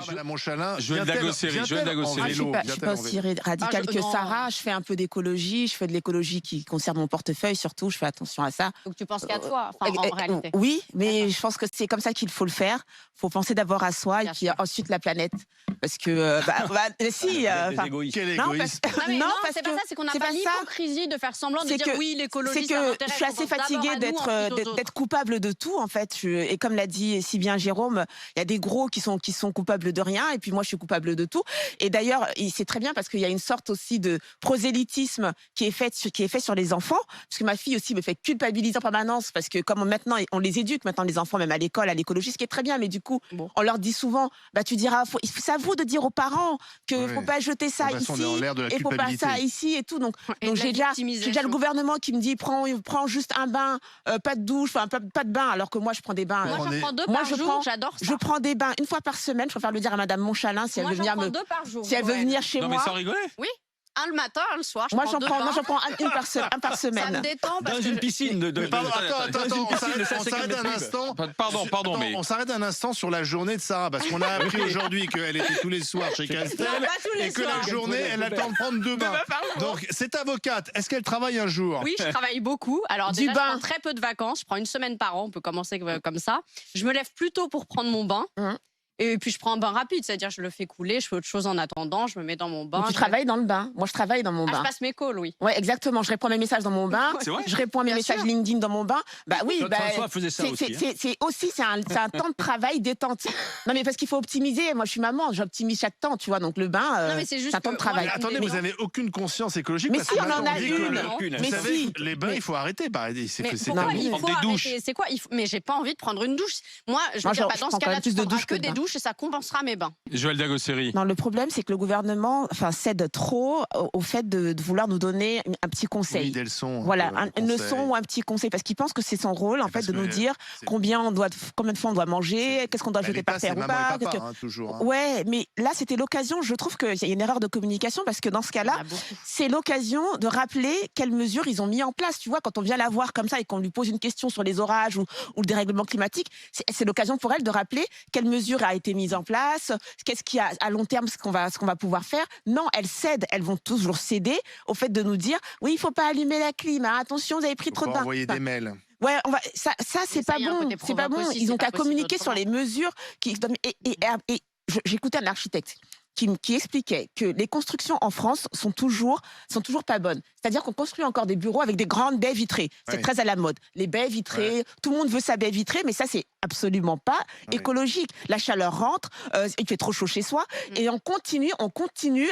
Madame Monchalin, Joël Dagosseri, Je suis pas aussi radicale que Sarah. Je fais un peu d'écologie. Je fais de l'écologie qui concerne mon portefeuille surtout. Je fais attention à ça. Donc tu penses qu'à toi, en réalité. Oui, mais je pense que c'est comme ça qu'il faut le faire. Il faut penser d'abord à soi et puis ensuite la planète. Parce que, si. Quel Non, égoïste. Non, c'est pas ça, c'est qu'on n'a pas l'hypocrisie de faire semblant de dire oui, l'écologie, c'est que je suis assez fatiguée d'être coupable de tout, en fait. Et comme l'a dit si bien Jérôme, il y a des gros qui sont coupables de rien, et puis moi, je suis coupable de tout. Et d'ailleurs, c'est très bien parce qu'il y a une sorte aussi de prosélytisme qui est fait sur les enfants, parce que ma fille aussi me fait culpabiliser en permanence, parce que comme maintenant, on les éduque maintenant, les enfants, même à l'école, à l'écologie, ce qui est très bien, mais du coup, on leur dit souvent, tu diras, c'est à vous de dire aux parents qu'il ne faut pas jeter ça ici, et faut pas ça ici et tout. Donc j'ai déjà le gouvernement qui me dit, prends juste un bain, pas de douche, pas de bain, alors que moi, je prends des bains. Moi, j'en prends 2 par jour, j'adore ça. Je prends des bains 1 fois par semaine. Je préfère le dire à Madame Monchalin si elle veut venir venir chez moi. Non, mais sans rigoler. Oui. Un le matin, un le soir. Moi, j'en prends un par semaine. Ça me détend. Dans une piscine Attends, on s'arrête un instant. Pardon, mais. On s'arrête un instant sur la journée de Sarah, parce qu'on a appris aujourd'hui qu'elle était tous les soirs chez Castel et que la journée, elle attend de prendre 2 bains. Donc, cette avocate, est-ce qu'elle travaille un jour? Oui, je travaille beaucoup. Alors, déjà, je prends très peu de vacances. Je prends 1 semaine par an. On peut commencer comme ça. Je me lève plus tôt pour prendre mon bain. Et puis je prends un bain rapide, c'est-à-dire je le fais couler, je fais autre chose en attendant, je me mets dans mon bain. Tu travailles dans le bain. Moi, je travaille dans mon bain. Je passe mes calls, oui. Ouais, exactement. Je réponds à mes messages dans mon bain. Je réponds à mes messages LinkedIn dans mon bain. Oui, c'est un temps de travail détente. Non, mais parce qu'il faut optimiser. Moi, je suis maman, j'optimise chaque temps, tu vois. Donc le bain, c'est un temps de travail. Attendez, vous n'avez aucune conscience écologique? Mais si, on en a une. Mais si. Les bains, il faut arrêter. C'est quoi? Mais j'ai pas envie de prendre une douche. Moi, je veux dire, dans ce cas-là, tu prendras que des douches et ça compensera mes bains. Joël Dagosseri. Non, le problème, c'est que le gouvernement cède trop au fait de vouloir nous donner un petit conseil. Oui, des leçons. Voilà, une leçon ou un petit conseil, parce qu'il pense que c'est son rôle, en fait, de nous dire combien de fois on doit manger, qu'est-ce qu'on doit jeter par terre ou pas. Toujours. Ouais, mais là, c'était l'occasion, je trouve qu'il y a une erreur de communication, parce que dans ce cas-là, c'est l'occasion de rappeler quelles mesures ils ont mis en place. Tu vois, quand on vient la voir comme ça et qu'on lui pose une question sur les orages ou le dérèglement climatique, c'est l'occasion pour elle de rappeler quelles mesures a été mise en place, qu'est-ce qu'il y a à long terme, ce qu'on va pouvoir faire. Non, elles cèdent, elles vont toujours céder au fait de nous dire oui, il faut pas allumer la clim, attention, vous avez pris trop de bain. Envoyer des mails. Ouais, ça c'est pas bon, c'est pas bon. Ils ont qu'à communiquer sur les mesures qui et j'écoutais un architecte qui expliquait que les constructions en France sont toujours pas bonnes. C'est-à-dire qu'on construit encore des bureaux avec des grandes baies vitrées. C'est très à la mode. Les baies vitrées, tout le monde veut sa baie vitrée, mais ça, c'est absolument pas écologique. La chaleur rentre, il fait trop chaud chez soi, et on continue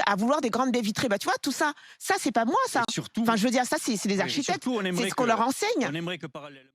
à vouloir des grandes baies vitrées. Tu vois, tout ça, c'est pas moi, ça. Enfin, je veux dire, ça, c'est les architectes. C'est ce qu'on leur enseigne. On aimerait que parallèlement.